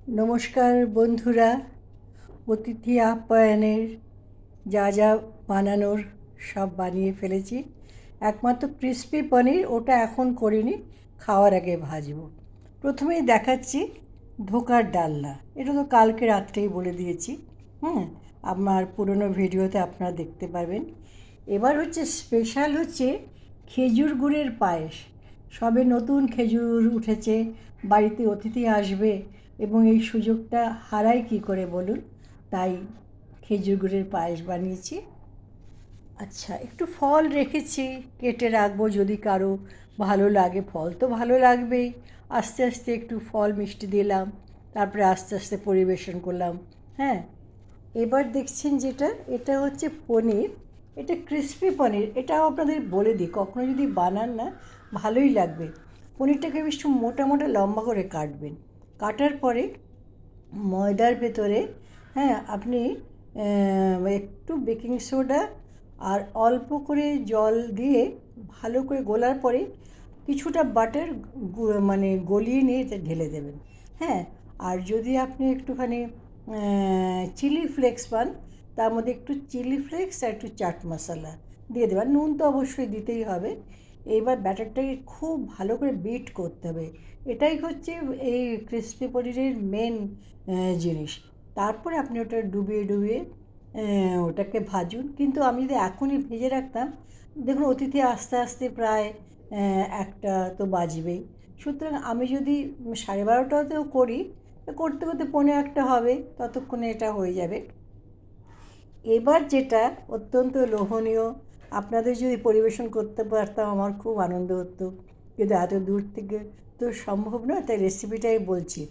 নমস্কার বন্ধুরা, অতিথি আপ্যায়নের যা যা বানানোর সব বানিয়ে ফেলেছি। একমাত্র ক্রিসপি পনির ওটা এখন করিনি, খাওয়ার আগে ভাজবো। প্রথমেই দেখাচ্ছি ধোকার ডালনা। এটা তো কালকে রাত্রেই বলে দিয়েছি। আমার পুরনো ভিডিওতে আপনারা দেখতে পারবেন। এবার হচ্ছে স্পেশাল হচ্ছে খেজুর গুড়ের পায়েস। সবে নতুন খেজুর উঠেছে, বাড়িতে অতিথি আসবে এবং এই সুযোগটা হারাই কী করে বলুন। তাই খেজুর গুড়ের পায়েস বানিয়েছি। আচ্ছা, একটু ফল রেখেছি, কেটে রাখবো যদি কারো ভালো লাগে। ফল তো ভালো লাগবেই। আস্তে আস্তে একটু ফল মিষ্টি দিলাম, তারপরে আস্তে আস্তে পরিবেশন করলাম। হ্যাঁ, এবার দেখছেন যেটা, এটা হচ্ছে পনির। এটা ক্রিসপি পনির। এটাও আপনাদের বলে দিই, কখনো যদি বানান না ভালোই লাগবে। পনিরটাকে বেশ মোটা মোটা লম্বা করে কাটবেন। কাটার পরে ময়দার ভেতরে আপনি একটু বেকিং সোডা আর অল্প করে জল দিয়ে ভালো করে গোলার পরে কিছুটা বাটার মানে গলিয়ে নিয়ে এটা ঢেলে দেবেন। আর যদি আপনি একটুখানি চিলি ফ্লেক্স পান, তার মধ্যে একটু চিলি ফ্লেক্স আর একটু চাট মশলা দিয়ে দেবেন। নুন তো অবশ্যই দিতেই হবে। এইবার ব্যাটারটাকে খুব ভালো করে বিট করতে হবে। এটাই হচ্ছে এই ক্রিসপি পনিরের মেন জিনিস। তারপরে আপনি ওটা ডুবিয়ে ডুবিয়ে ওটাকে ভাজুন। কিন্তু আমি যদি এখনই ভেজে রাখতাম, দেখুন অতিথি আস্তে আস্তে প্রায় একটা তো বাজবেই। সুতরাং আমি যদি 12:30টাতেও করি, করতে করতে 1:45 হবে, ততক্ষণে এটা হয়ে যাবে। এবার যেটা অত্যন্ত লোভনীয়, আপনাদের যদি পরিবেশন করতে পারতাম আমার খুব আনন্দ হতো, কিন্তু এত দূর থেকে তো সম্ভব নয়, তাই রেসিপিটাই বলছি।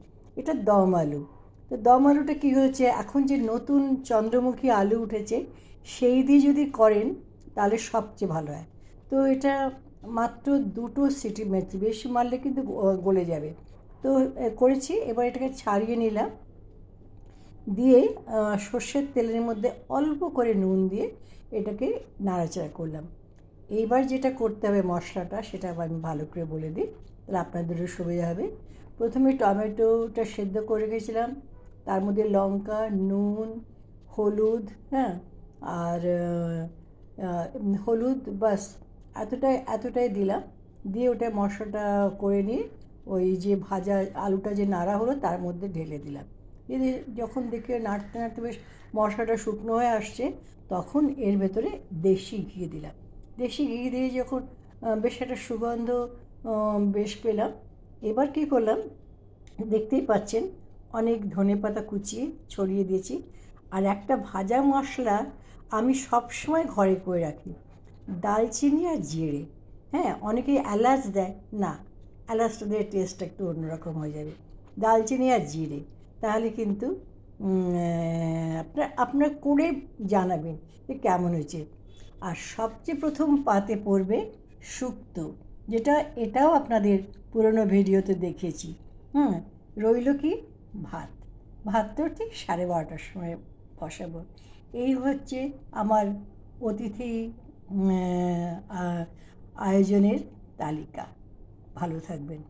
এটা দম আলু। তো দম আলুটা কী হয়েছে, এখন যে নতুন চন্দ্রমুখী আলু উঠেছে সেই দিয়ে যদি করেন তাহলে সবচেয়ে ভালো হয়। তো এটা মাত্র 2টো সিটি মেরেছি, বেশি মারলে কিন্তু গলে যাবে। তো করেছি। এবার এটাকে ছাড়িয়ে নিলাম, দিয়ে সর্ষের তেলের মধ্যে অল্প করে নুন দিয়ে এটাকে নাড়াচাড়া করলাম। এইবার যেটা করতে হবে মশলাটা, সেটা আমি ভালো করে বলে দিই, তাহলে আপনাদেরও সুবিধা হবে। প্রথমে টমেটোটা সেদ্ধ করে রেখেছিলাম, তার মধ্যে লঙ্কা, নুন, হলুদ, আর হলুদ, বাস এতটাই দিলাম। দিয়ে ওটা মশলাটা করে নিয়ে ওই যে ভাজা আলুটা যে নাড়া হলো তার মধ্যে ঢেলে দিলাম। দিয়ে যখন দেখি নাড়তে নাড়তে বেশ মশলাটা শুকনো হয়ে আসছে, তখন এর ভেতরে দেশি ঘি দিলাম। দেশি ঘি দিয়ে যখন বেশ একটা সুগন্ধ বেশ পেলাম, এবার কী করলাম দেখতেই পাচ্ছেন, অনেক ধনেপাতা কুচিয়ে ছড়িয়ে দিয়েছি। আর একটা ভাজা মশলা আমি সবসময় ঘরে করে রাখি, দালচিনি আর জিরে। অনেকেই এলাচ দেয়, না, এলাচটা দিয়ে টেস্টটা একটু অন্যরকম হয়ে যাবে। দালচিনি আর জিরে, তাহলে কিন্তু আপনার করে জানাবেন যে কেমন হয়েছে। আর সবচেয়ে প্রথম পাতে পড়বে শুক্তো, যেটা এটাও আপনাদের পুরনো ভিডিওতে দেখিয়েছি। রইল কি ভাত। ভাত তো ঠিক 12:30টার সময় বসাবো। এই হচ্ছে আমার অতিথি আয়োজনের তালিকা। ভালো থাকবেন।